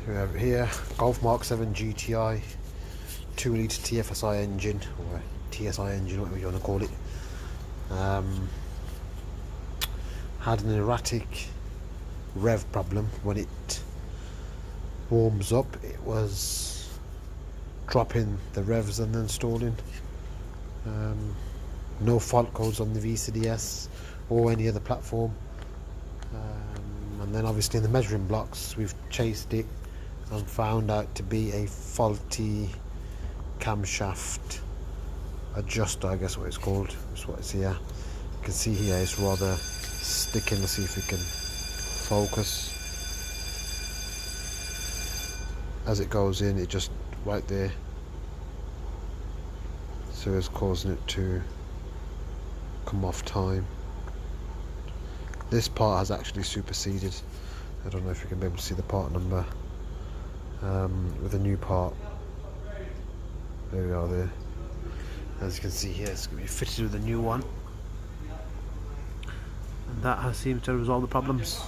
We have here Golf Mk7 GTI 2-litre TFSI engine, or TSI engine, whatever you want to call it. Had an erratic rev problem. When it warms up, it was dropping the revs and then stalling. No fault codes on the VCDS or any other platform. And then obviously in the measuring blocks we've chased it and found out to be a faulty camshaft adjuster, I guess what it's called. That's what it's here. You can see here it's rather sticking. Let's see if we can focus. As it goes in, it just right there, so it's causing it to come off time. This part has actually superseded. I don't know if you can be able to see the part number with a new part. There we are there. As you can see here, it's going to be fitted with a new one, and that has seemed to resolve the problems.